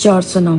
409।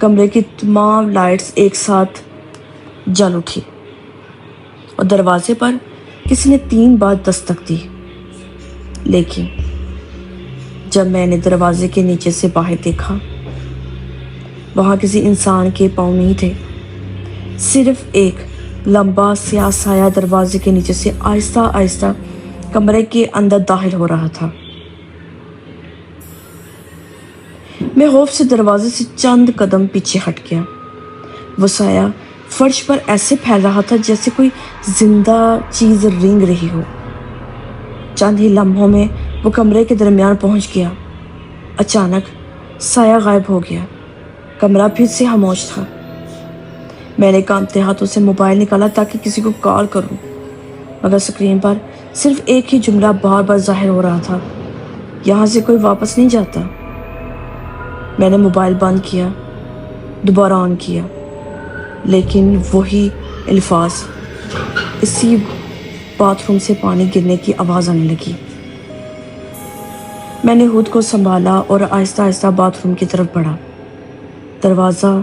کمرے کی تمام لائٹس ایک ساتھ جل اٹھی اور دروازے پر کسی نے 3 بار دستک دی، لیکن جب میں نے دروازے کے نیچے سے باہر دیکھا، وہاں کسی انسان کے پاؤں نہیں تھے، صرف ایک لمبا سیاہ سایہ دروازے کے نیچے سے آہستہ آہستہ کمرے کے اندر داخل ہو رہا تھا۔ میں خوف سے دروازے سے چند قدم پیچھے ہٹ گیا۔ وہ سایہ فرش پر ایسے پھیل رہا تھا جیسے کوئی زندہ چیز رینگ رہی ہو۔ چند ہی لمحوں میں وہ کمرے کے درمیان پہنچ گیا۔ اچانک سایہ غائب ہو گیا۔ کمرہ پھر سے خاموش تھا۔ میں نے کانپتے ہاتھوں سے موبائل نکالا تاکہ کسی کو کال کروں، مگر اسکرین پر صرف ایک ہی جملہ بار بار ظاہر ہو رہا تھا، یہاں سے کوئی واپس نہیں جاتا۔ میں نے موبائل بند کیا، دوبارہ آن کیا، لیکن وہی الفاظ، اسی باتھ روم سے پانی گرنے کی آواز آنے لگی۔ میں نے خود کو سنبھالا اور آہستہ آہستہ باتھ روم کی طرف بڑھا۔ دروازہ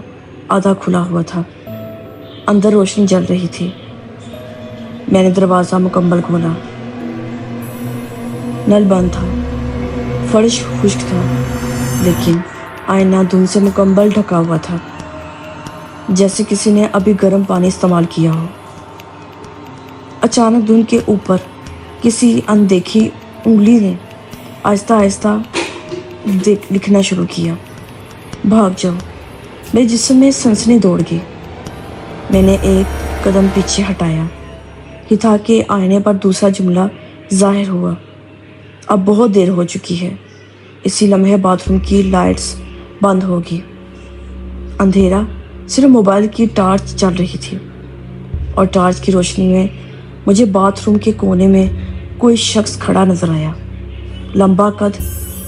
آدھا کھلا ہوا تھا، اندر روشنی جل رہی تھی۔ میں نے دروازہ مکمل کھولا۔ نل بند تھا، فرش خشک تھا، لیکن آئینہ دھند سے مکمل ڈھکا ہوا تھا، جیسے کسی نے ابھی گرم پانی استعمال کیا ہو۔ اچانک دھند کے اوپر کسی اندیکھی انگلی نے آہستہ آہستہ لکھنا شروع کیا، بھاگ جاؤ۔ میرے جسم میں سنسنی دوڑ گئی۔ میں نے ایک قدم پیچھے ہٹایا، یہ تھا کہ آئینے پر دوسرا جملہ ظاہر ہوا، اب بہت دیر ہو چکی ہے۔ اسی لمحے باتھ روم کی لائٹس بند ہوگی۔ اندھیرا، صرف موبائل کی ٹارچ چل رہی تھی، اور ٹارچ کی روشنی میں مجھے باتھ روم کے کونے میں کوئی شخص کھڑا نظر آیا، لمبا قد،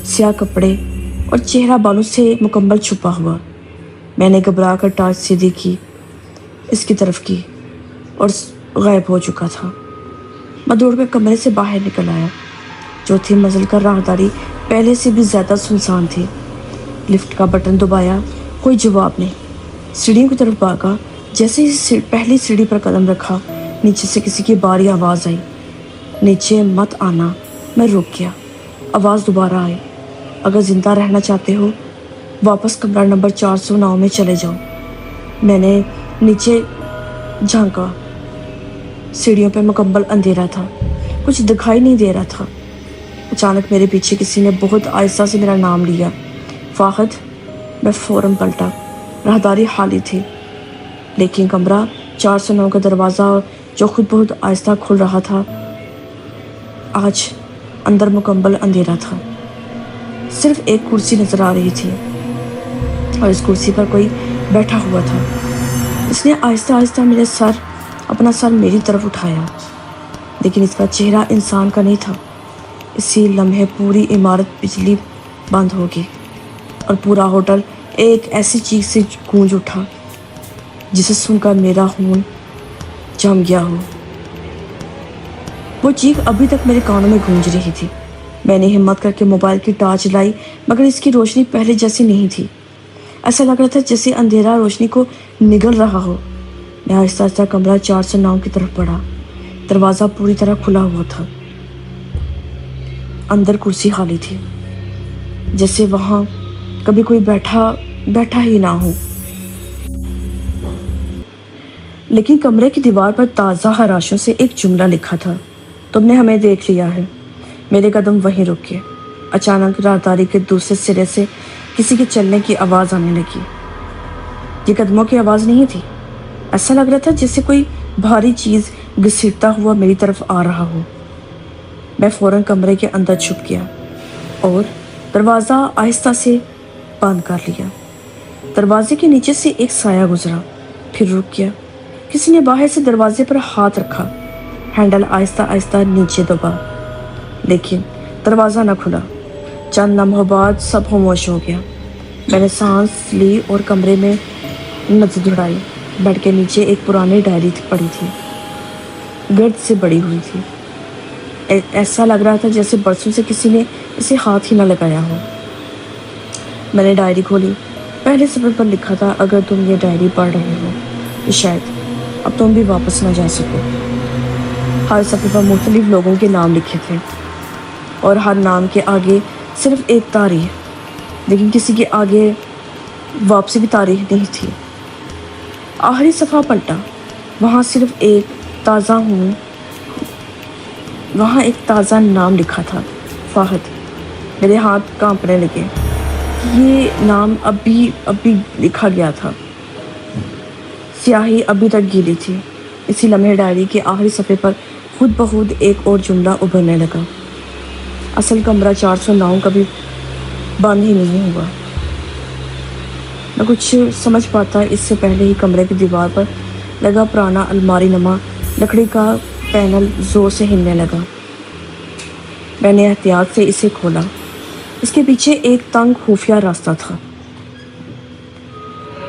سیاہ کپڑے اور چہرہ بالوں سے مکمل چھپا ہوا۔ میں نے گھبرا کر ٹارچ سیدھی کی، اس کی طرف کی، اور غائب ہو چکا تھا۔ میں دوڑ کر کمرے سے باہر نکل آیا۔ چوتھی منزل کا راہداری پہلے سے بھی زیادہ سنسان تھی۔ لفٹ کا بٹن دبایا، کوئی جواب نہیں۔ سیڑھیوں کی طرف بھاگا۔ جیسے ہی پہلی سیڑھی پر قدم رکھا، نیچے سے کسی کی باری آواز آئی، نیچے مت آنا۔ میں رک گیا۔ آواز دوبارہ آئی، اگر زندہ رہنا چاہتے ہو واپس کمرہ نمبر 409 میں چلے جاؤ۔ میں نے نیچے جھانکا، سیڑھیوں پہ مکمل اندھیرا تھا، کچھ دکھائی نہیں دے رہا تھا۔ اچانک میرے پیچھے کسی نے بہت آہستہ سے میرا نام لیا، فاخد۔ میں فوراً پلٹا، راہداری خالی تھی، لیکن کمرہ 409 کا دروازہ جو خود بہت آہستہ کھل رہا تھا، آج اندر مکمل اندھیرا تھا۔ صرف ایک کرسی نظر آ رہی تھی، اور اس کرسی پر کوئی بیٹھا ہوا تھا۔ اس نے آہستہ آہستہ اپنا سر میری طرف اٹھایا، لیکن اس کا چہرہ انسان کا نہیں تھا۔ اسی لمحے پوری عمارت بجلی بند ہو گئی، اور پورا ہوٹل ایک ایسی چیخ سے گونج اٹھا جسے سن کر میرا خون جم گیا ہو۔ وہ چیخ ابھی تک میرے کانوں میں گونج رہی تھی۔ میں نے ہمت کر کے موبائل کی ٹارچ لائی، مگر اس کی روشنی پہلے جیسی نہیں تھی۔ ایسا لگ رہا تھا جیسے اندھیرا روشنی کو نگل رہا ہو۔ میں آہستہ آہستہ کمرہ 409 کی طرف بڑھا۔ دروازہ پوری طرح کھلا ہوا تھا، اندر کرسی خالی تھی، جیسے وہاں کبھی کوئی بیٹھا ہی نہ ہو۔ لیکن کمرے کی دیوار پر تازہ خراشوں سے ایک جملہ لکھا تھا، تم نے ہمیں دیکھ لیا ہے۔ میرے قدم وہیں رک گئے۔ اچانک راہداری کے دوسرے سرے سے کسی کے چلنے کی آواز آنے لگی۔ یہ قدموں کی آواز نہیں تھی، ایسا لگ رہا تھا جیسے کوئی بھاری چیز گھسیٹتا ہوا میری طرف آ رہا ہو۔ میں فوراً کمرے کے اندر چھپ گیا اور دروازہ آہستہ سے بند کر لیا۔ دروازے کے نیچے سے ایک سایہ گزرا، پھر رک گیا۔ کسی نے باہر سے دروازے پر ہاتھ رکھا، ہینڈل آہستہ آہستہ نیچے دبا، لیکن دروازہ نہ کھلا۔ چند لمحوں بعد سب خاموش ہو گیا۔ میں نے سانس لی اور کمرے میں نظر دوڑائی۔ بیڈ کے نیچے ایک پرانی ڈائری پڑی تھی، گرد سے بڑی ہوئی تھی۔ ایسا لگ رہا تھا جیسے برسوں سے کسی نے اسے ہاتھ ہی نہ لگایا ہو۔ میں نے ڈائری کھولی، پہلے صفحے پر لکھا تھا اگر تم یہ ڈائری پڑھ رہے ہو تو شاید اب تم بھی واپس نہ جا سکو۔ ہر صفحے پر مختلف لوگوں کے نام لکھے تھے اور ہر نام کے آگے صرف ایک تاریخ، لیکن کسی کے آگے واپسی کی تاریخ نہیں تھی۔ آخری صفحہ پلٹا، وہاں صرف ایک تازہ نام لکھا تھا، فہد۔ میرے ہاتھ کانپنے لگے۔ یہ نام اب بھی لکھا گیا تھا، سیاہی ابھی تک گیلی تھی۔ اسی لمحے ڈائری کے آخری صفحے پر خود بخود ایک اور جملہ ابھرنے لگا، اصل کمرہ 409 کبھی بند ہی نہیں ہوا۔ میں کچھ سمجھ پاتا اس سے پہلے ہی کمرے کی دیوار پر لگا پرانا الماری نما لکڑی کا پینل زور سے ہلنے لگا۔ میں نے احتیاط سے اسے کھولا۔ اس کے پیچھے ایک تنگ خفیہ راستہ تھا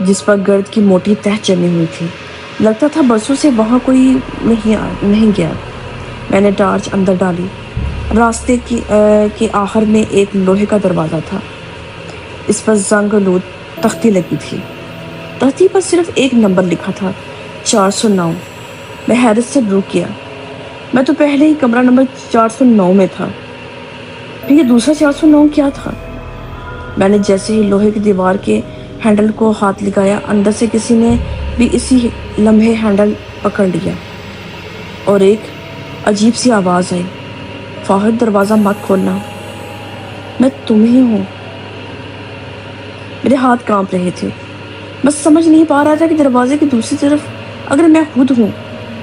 جس پر گرد کی موٹی تہ جمی ہوئی تھی۔ لگتا تھا برسوں سے وہاں کوئی نہیں گیا۔ میں نے ٹارچ اندر ڈالی۔ راستے کے آخر میں ایک لوہے کا دروازہ تھا، اس پر زنگ آلود تختی لگی تھی۔ تختی پر صرف ایک نمبر لکھا تھا، 409۔ میں حیرت سے رک گیا۔ میں تو پہلے ہی کمرہ نمبر 409 میں تھا، پھر یہ دوسرا 409 کیا تھا؟ میں نے جیسے ہی لوہے کی دیوار کے ہینڈل کو ہاتھ لگایا، اندر سے کسی نے بھی اسی لمحے ہینڈل پکڑ لیا اور ایک عجیب سی آواز آئی، فہد دروازہ مت کھولنا، میں تم ہی ہوں۔ میرے ہاتھ کانپ رہے تھے۔ میں سمجھ نہیں پا رہا تھا کہ دروازے کی دوسری طرف اگر میں خود ہوں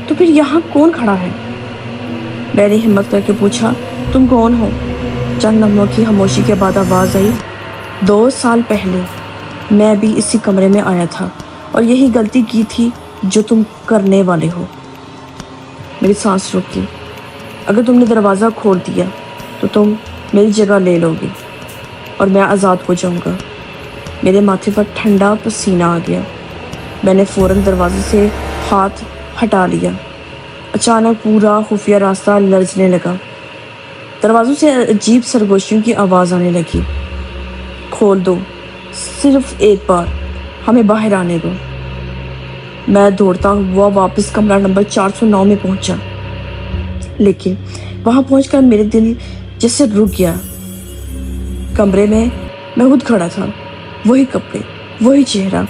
تو پھر یہاں کون کھڑا ہے؟ میں نے ہمت کر کے پوچھا، تم کون ہو؟ چند لمحوں کی خاموشی کے بعد آواز آئی، 2 سال پہلے میں بھی اسی کمرے میں آیا تھا اور یہی غلطی کی تھی جو تم کرنے والے ہو۔ میری سانس رک گئی۔ اگر تم نے دروازہ کھول دیا تو تم میری جگہ لے لو گے اور میں آزاد ہو جاؤں گا۔ میرے ماتھے پر ٹھنڈا پسینہ آ گیا۔ میں نے فوراً دروازے سے ہاتھ ہٹا لیا۔ اچانک پورا خفیہ راستہ لرزنے لگا۔ دروازوں سے عجیب سرگوشیوں کی آواز آنے لگی، کھول دو، صرف ایک بار، ہمیں باہر آنے دو۔ میں دوڑتا ہوا واپس کمرہ نمبر 409 میں پہنچا، لیکن وہاں پہنچ کر میرے دل جیسے رک گیا۔ کمرے میں میں خود کھڑا تھا، وہی کپڑے، وہی چہرہ،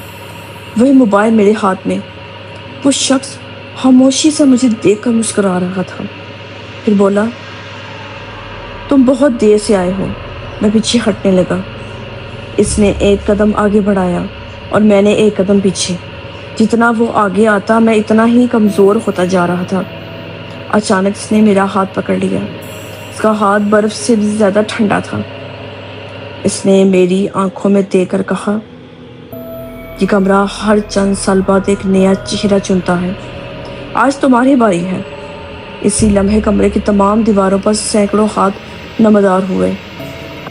وہی موبائل میرے ہاتھ میں۔ وہ شخص خاموشی سے مجھے دیکھ کر مسکرا رہا تھا، پھر بولا، تم بہت دیر سے آئے ہو۔ میں پیچھے ہٹنے لگا۔ اس نے ایک قدم آگے بڑھایا اور میں نے ایک قدم پیچھے۔ جتنا وہ آگے آتا میں اتنا ہی کمزور ہوتا جا رہا تھا۔ اچانک اس نے میرا ہاتھ پکڑ لیا۔ اس کا ہاتھ برف سے بھی زیادہ ٹھنڈا تھا۔ اس نے میری آنکھوں میں دیکھ کر کہا، یہ کمرہ ہر چند سال بعد ایک نیا چہرہ چنتا ہے، آج تمہاری باری ہے۔ اسی لمحے کمرے کی تمام دیواروں پر سینکڑوں ہاتھ نمودار ہوئے،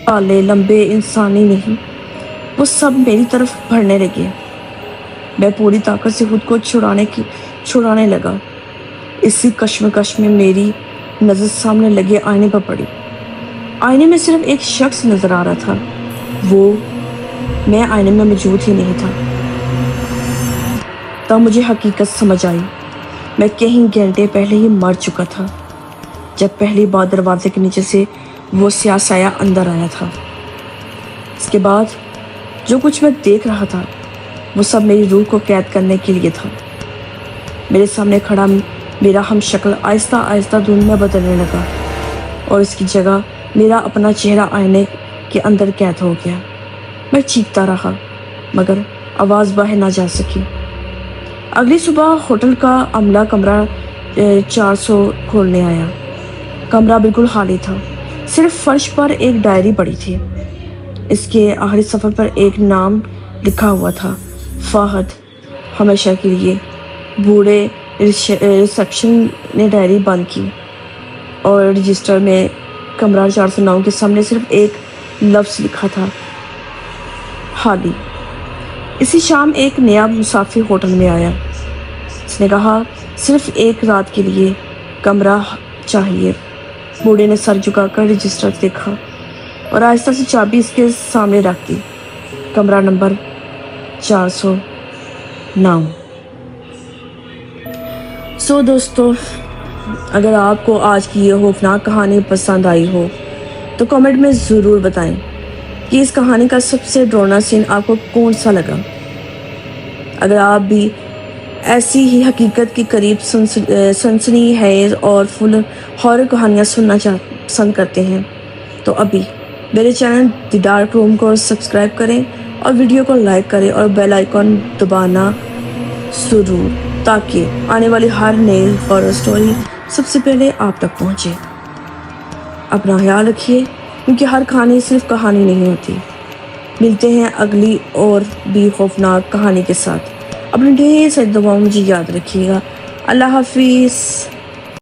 کالے، لمبے، انسانی نہیں، وہ سب میری طرف بڑھنے لگے۔ میں پوری طاقت سے خود کو چھڑانے لگا۔ اسی کشمکش میں میری نظر سامنے لگے آئینے پر پڑی۔ آئینے میں صرف ایک شخص نظر آ رہا تھا، میں آئینے میں موجود ہی نہیں تھا۔ تب مجھے حقیقت سمجھ آئی، میں کئی گھنٹے پہلے ہی مر چکا تھا، جب پہلی بار دروازے کے نیچے سے وہ سیاہ سایہ اندر آیا تھا۔ اس کے بعد جو کچھ میں دیکھ رہا تھا وہ سب میری روح کو قید کرنے کے لیے تھا۔ میرے سامنے کھڑا میرا ہم شکل آہستہ آہستہ دھند میں بدلنے لگا اور اس کی جگہ میرا اپنا چہرہ آئینے کے اندر قید ہو گیا۔ میں چیختا رہا مگر آواز باہر نہ جا سکی۔ اگلی صبح ہوٹل کا عملہ کمرہ 400 کھولنے آیا۔ کمرہ بالکل خالی تھا، صرف فرش پر ایک ڈائری پڑی تھی۔ اس کے آخری صفحے پر ایک نام لکھا ہوا تھا، فہد، ہمیشہ کے لیے۔ بوڑھے ریسیپشن نے ڈائری بند کی اور رجسٹر میں کمرہ 409 کے سامنے صرف ایک لفظ لکھا تھا، خالی۔ اسی شام ایک نیا مسافر ہوٹل میں آیا۔ اس نے کہا، صرف ایک رات کے لیے کمرہ چاہیے۔ بوڑھے نے سر جھکا کر رجسٹر دیکھا اور آہستہ سے چابی اس کے سامنے رکھ دی۔ کمرہ نمبر 409۔ سو دوستو، اگر آپ کو آج کی یہ خوفناک کہانی پسند آئی ہو تو کامنٹ میں ضرور بتائیں کہ اس کہانی کا سب سے ڈراؤنا سین آپ کو کون سا لگا۔ اگر آپ بھی ایسی ہی حقیقت کے قریب سنسنی خیز اور فل ہارر کہانیاں سننا پسند کرتے ہیں تو ابھی میرے چینل دی ڈارک روم کو سبسکرائب کریں اور ویڈیو کو لائک کریں اور بیل آئیکن دبانا ضرور، تاکہ آنے والی ہر نئی ہارر سٹوری سب سے پہلے آپ تک پہنچے۔ اپنا خیال رکھیے، کیونکہ ہر کہانی صرف کہانی نہیں ہوتی۔ ملتے ہیں اگلی اور بھی خوفناک کہانی کے ساتھ۔ اپنے ڈھیر ساری دعاؤں مجھے یاد رکھیے گا۔ اللہ حافظ۔